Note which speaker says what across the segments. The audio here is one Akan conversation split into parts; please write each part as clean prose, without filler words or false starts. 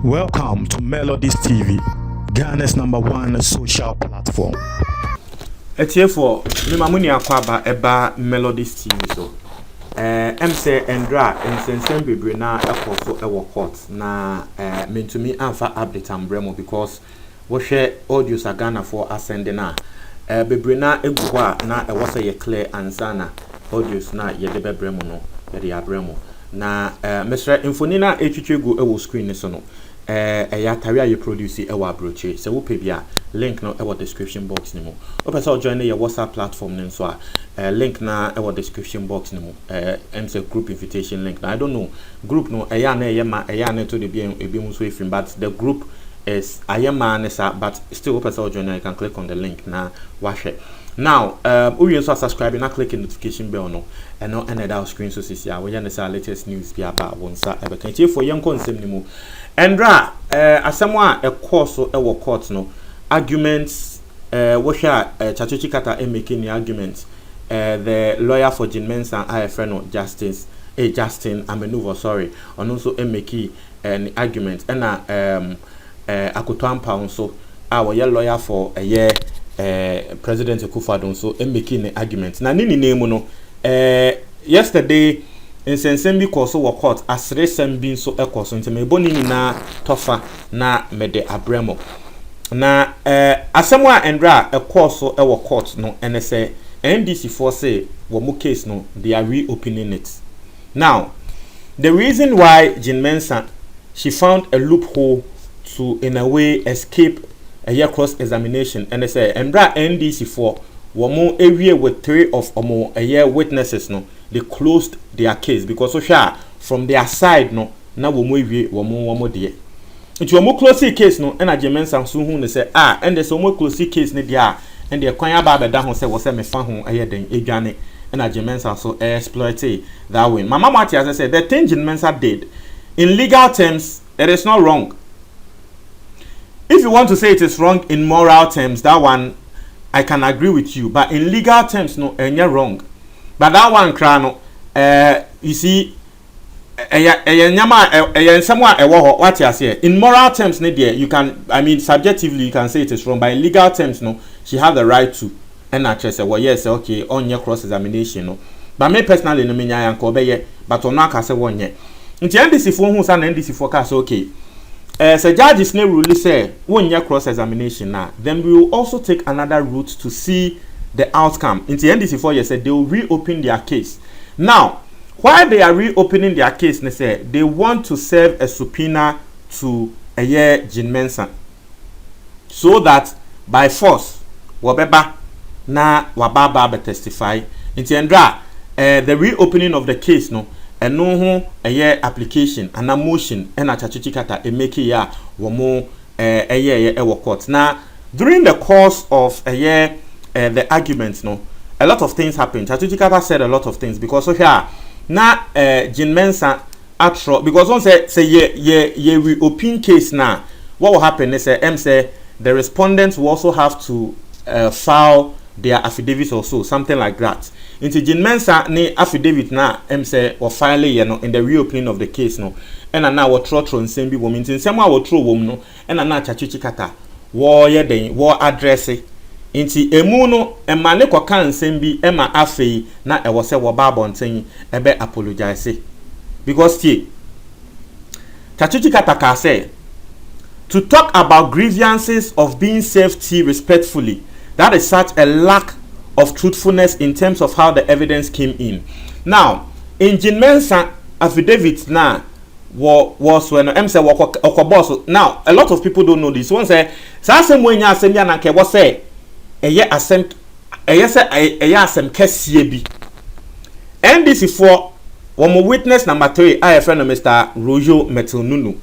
Speaker 1: Welcome to Melodies TV, Ghana's #1 social platform.
Speaker 2: Etiefo, me mamuni akwaba eba Melodies TV so. Say Endra nsensem bebre na ekoso ewo court na mentumi amfa update ambremo because wo hwe audios agana for ascending na bebre na egu ho a na ewo se ye clear answer na audios na ye de bebremo no ye de abremo na Mr. Infonina etwetwegu ewo screen ni so no ya tari you produce ewa abroche se wo pebia link no ewa description box ni mo o pesa join your WhatsApp platform ni so link na ewa description box ni mo MC group invitation link na I don't know group no eya na eya to the be mu so ifim but the group is ayema nesa but still o pesa join you can click on the link na wahwe now you so subscribe na click the notification bell no and no end our screen so see we yan the latest news be about wonsa e be kan tie for yan konsem ni mu Endra asemwa a course ewo court no arguments wo hwa Chachochi Kata making the arguments the lawyer for Jean Mensah IFN Justin Amenuvo sorry and also make an argument and Akoto Ampah so our lawyer for a year President Akufo-Addo so making the argument na nini name no yesterday Insensembi koso wo court asre sembi so ekoso nteme boni ni na tofa na mede abremo na asemwa Endra ekoso ewo court no NSA NDC for say wo mo case no they are reopening it now the reason why Jean Mensah she found a loophole to in a way escape a year cross examination NSA Endra NDC for wo mo ewie with 3 of omo a year witnesses no they closed their case because so from their side no na wo mo ewie wo mo de nti wo mo close case no na Jean Mensah so hu ne say and the so mo close case ne dia and the kwan aba beda ho say wo say me fa ho aye den edwane na Jean Mensah so exploit that win mama Matias said the thing Jean Mensah did in legal terms it is not wrong. If you want to say it is wrong in moral terms, that one I can agree with you, but in legal terms no you're wrong. But that one crano you see what you say in moral terms you can I mean subjectively you can say it is wrong, but in legal terms no she have the right to and I say well yes okay on your cross examination no but me personally no me nya yanko be but on aka say one ye nti NDC for hu say NDC for case okay so judges ne rule say one year cross examination now then we will also take another route to see the outcome. In the NDC 4 years said they will reopen their case. Now, why they are reopening their case, they say they want to serve a subpoena to a year Jean Mensah so that by force wabeba na wababa be testify. In the Endra the reopening of the case no and no a year application and a motion and a Chachochi Kata a make ya womo a year court. Now during the course of a year the arguments no a lot of things happened. Chachochi Kata said a lot of things because so here na Jean Mensah atro because one say ye reopen case now what will happen they say the respondents will also have to file their affidavits or so something like that. Into Jean Mensah ni affidavit na say or file you know in the reopening of the case no and now what throw nsembi wo mean nsem a wo throw wo no and na Chachochi Kata wo ye den wo address inti emu no ema ne koka nsem bi ema afei na e wo se wo ba bonten ebe apologize because tie Chachochi Kata ka say to talk about grievances of being safety respectfully, that is such a lack of truthfulness in terms of how the evidence came in. Now in Jean Mensah affidavit na was when say boss. Now a lot of people don't know this. One say sa asem wenya asem ya na nke wo say eye asem kese bi NDC for one witness number 3 IFN Mr. Rojo Metilnunu.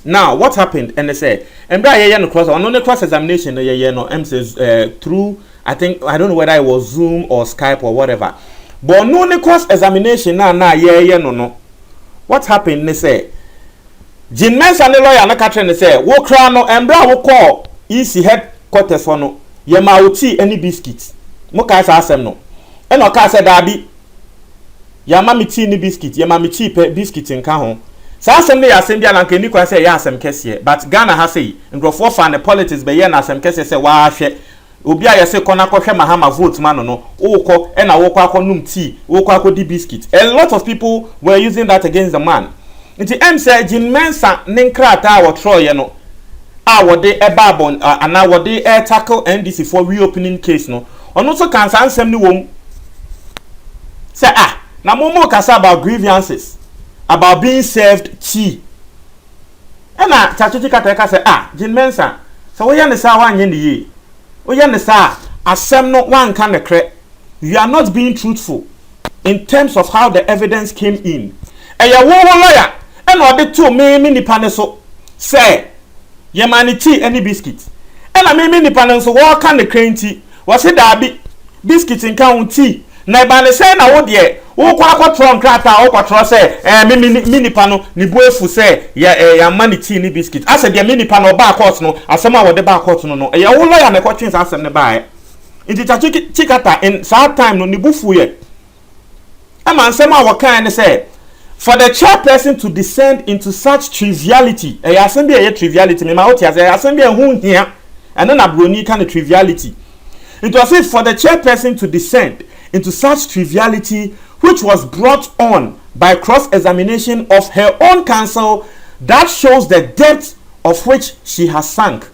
Speaker 2: Now what happened and they say and no cross on the cross examination no says through I don't know whether it was Zoom or Skype or whatever, but no cross examination no what happened they say Jean Mensah the lawyer na catch say wo kra no embra wo call EC headquarters for no ye ma oti any biscuits mo ka sa asem no e no ka say dabi ya ma me tea ni biscuit ya ma me tea pe biscuit nka ho sa asem ne ya asem bia na nka ni kwa say ya asem kese but Ghana ha say nkrofo fa ne politics be ye na asem kese say wa hwe obi a yese kona kohwe mahama vote man no wokọ e na wokọ akonum tea wokọ akodi biscuit. A lot of people were using that against the man. Nti em say Jean Mensa ne nkrata wo tro ye no a wode e babon ana wode e tackle NDC for reopening case no ono so kan san sem ni wom say na momo kasa about grievances about being served tea ena chachuchi kata say Jean Mensa so we yan sa wanye ni ye we yan sa asem no wan kan nekre you are not being truthful in terms of how the evidence came in eya wo lawyer ena ode to me nipa ne so say Yemanity any biscuit. And I mean nipa no so wo kan the cranty. Was it dabi biscuit in county. Na ba ne say na wo de wo kwa akotro nkrata wo kwatro say me nipa no ni buefu say ya manity ni biscuit. Ase de me nipa no ba court no asema wo de ba court no no. Ya wo lawyer na kwatwen sa asem ne ba e. Inti chikata in that time no ni bufu ye. Ama asema wo kan ne say for the chairperson to descend into such triviality, a assembly a triviality, me ma as a assembly who here, and then a brony kind of triviality. It was it for the chairperson to descend into such triviality, which was brought on by cross-examination of her own counsel, that shows the depth of which she has sunk.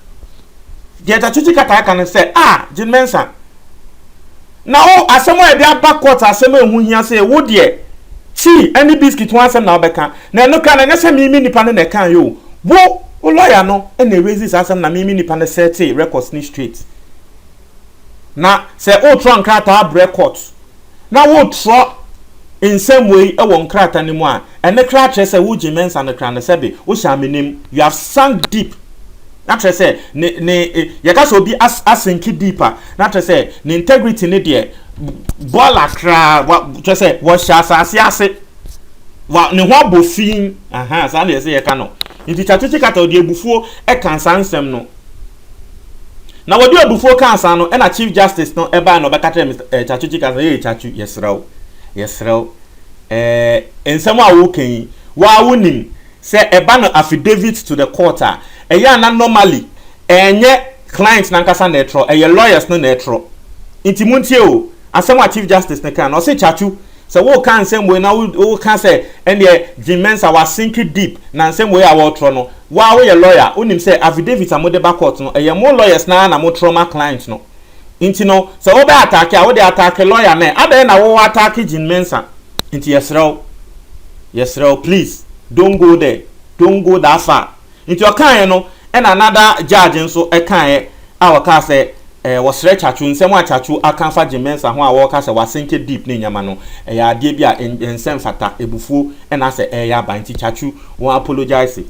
Speaker 2: The Tachuchi Kata can say, Jean Mensa. Now, as someone they are backwards, as someone who here say, would ye? Tea any biscuit once and now beka na no kan na se mimi nipa ne kan yo wo lawyer no e na raise asem na mimi nipa ne set records ni straight na se o tro nkrata break court na wo tro in same way e won nkrata ni mu a ene krata se wo Jean Mensa ne kran se be wo sha menim you have sunk deep na tre se ne ye ka so bi asinki deeper na tre se ne integrity ne de bola kra wa say wo sha asase ase wa ne ho abofin sa na say e ka no nti chachuchi kata odi ebufuo e kan sansem no na wodi ebufuo kan san no e na chief justice no e ba no be ka tell chachuchi kata ye chachu yesrew ensem a wo kan wa wonim say e ba no affidavit to the court e ya na normally enye client na nkasa na etro e ye lawyers no na etro nti muntie o asema chief justice ne kan no say chachu so wo kan same way na wo kan say ene Jean Mensa was sink deep na same way a wo tro no wa wo ye lawyer onim say affidavit amode back court no e ye mo lawyers na mo trauma client no nti no so wo be attack a wo de attack lawyer na ade na wo attack Jean Mensa nti yesrew please don't go there, don't go that far nti o kan no and another judge nso e kan a wo ka say was chachu nsem a chachu akanfa Jean Mensa ho a wo ka se wasenke deep ne nyama no ya ade bia ensem fata ebufuo na se ya banti chachu won apologize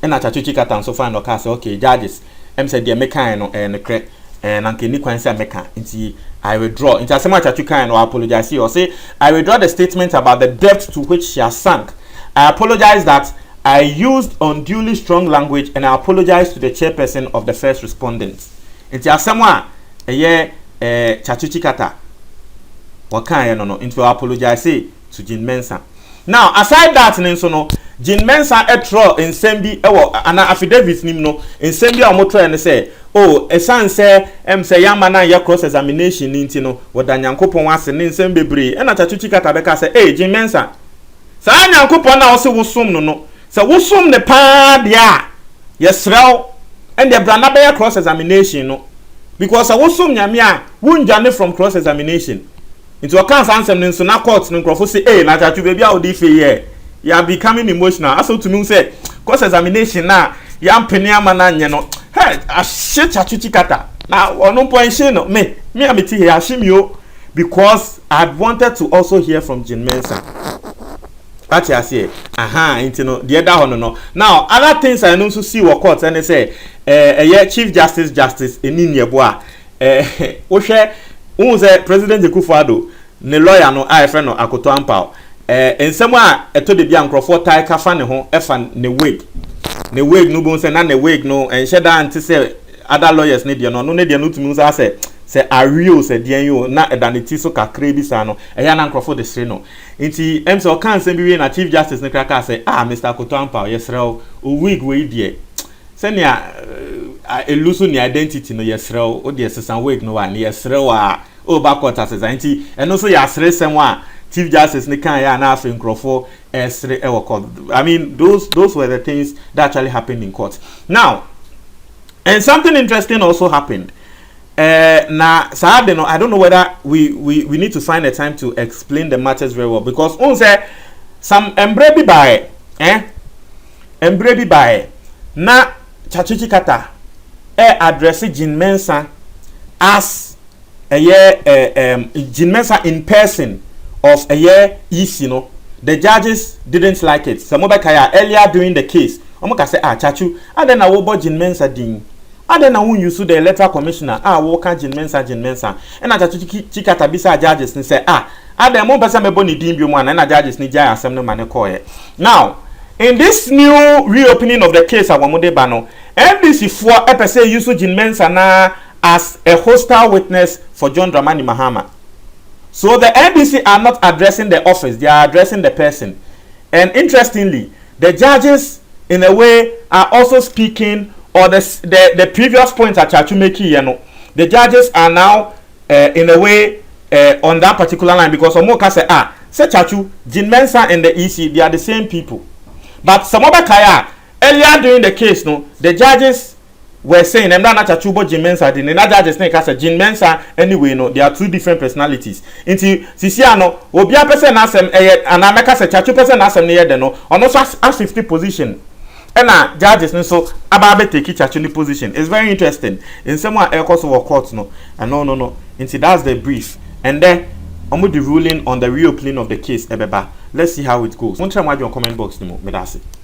Speaker 2: na chachu chikata nso fa no ka se okay judges say de mekan no nekre na nke ni kwan se meka nti I withdraw nti asem a chachu kan no apologize or say I withdraw the statement about the depth to which she has sunk. I apologize that I used unduly strong language and I apologize to the chairperson of the first respondent. Nti asemwa eye chachuchi kata wakan no into apologize to Jean Mensa. Now aside that nso no Jean Mensa etro ensembi ewo ana affidavit nim no ensembi a motro ne say esan say say yama na ya cross examination nti no wodanyankopon wase ne nsem bebre na chachuchi kata beka say Jean Mensa sa nyankopon na wo se wosum no sa wosum ne pa dia yesrew and the brand be cross examination no because wosum nyame a wunjane from cross examination into a cancer answer nso na court no crofo say na chachu baby a odi fe here you are becoming emotional aso to me say cross examination na ya mpene ama na nye no hey ahye chachu chikata na ono point she no me ameti here ashimio because I wanted to also hear from Jean Mensa. That's I say, into no the other no. Now, other things I know to see what court and they say, Chief Justice in boa. Oshe, unze President Akufo-Addo, ne lawyer no, I friend no Akoto Ampao. And somewhere a to the young Crawford tie kafa ne ho, efan ne wig. Ne wig no bon say na ne wig no, and sheda anti say other lawyers need you no need you no to me say say are real say dean you na edaniti so kakra bi sa no eya na nkrofo de sire no nti em say o kan say bi we na chief justice ne kraka say Mr. Kotampa yesrew o week we die senia eluso ni identity no yesrew o de sesan week no wa ne yesrew o ba court as nti eno so yasre sem a chief justice ne kan ya na afi nkrofo esre e wo court. I mean those were the things that actually happened in court. Now, and something interesting also happened. Na saade no, I don't know whether we need to find a time to explain the matters very well, because on say some embrebi by na Chachichi Kata address Jean Mensa as a year Jean Mensa in person of a year EC, no. The judges didn't like it. Some kaya earlier during the case, omoka say Chachu, and then I will Jean Mensa ding. And then I will use the electoral commissioner. Walk Jean Mensa, and I Chachu Kata bisa judges and say and then more person me boni dim one and judges ni jaya assembly man koye. Now, in this new reopening of the case at Wamode Bano, NBC 4 episode use Jean Mensa na as a hostile witness for John Dramani Mahama. So the NBC are not addressing the office, they are addressing the person. And interestingly, the judges in a way are also speaking, or the previous points at Chachumeki, you know, the judges are now in a way on that particular line, because Omoka say Chachu, Jean Mensa and the EC, they are the same people. But Samoba Kaya, earlier during the case, no, the judges were saying, I'm not Chachubo Jean Mensa, the judges say Jean Mensa anyway, no, they are two different personalities. Into Sisiano, Obia person asem and Ameka say Chachu person asem near the no, on also as 50 position. And judges so ababe take Chachu in position. It's very interesting. In someone else of court, no, and no. Into that's the brief. And then the ruling on the reopening of the case, ebeba. Let's see how it goes. Won't try my comment box no more.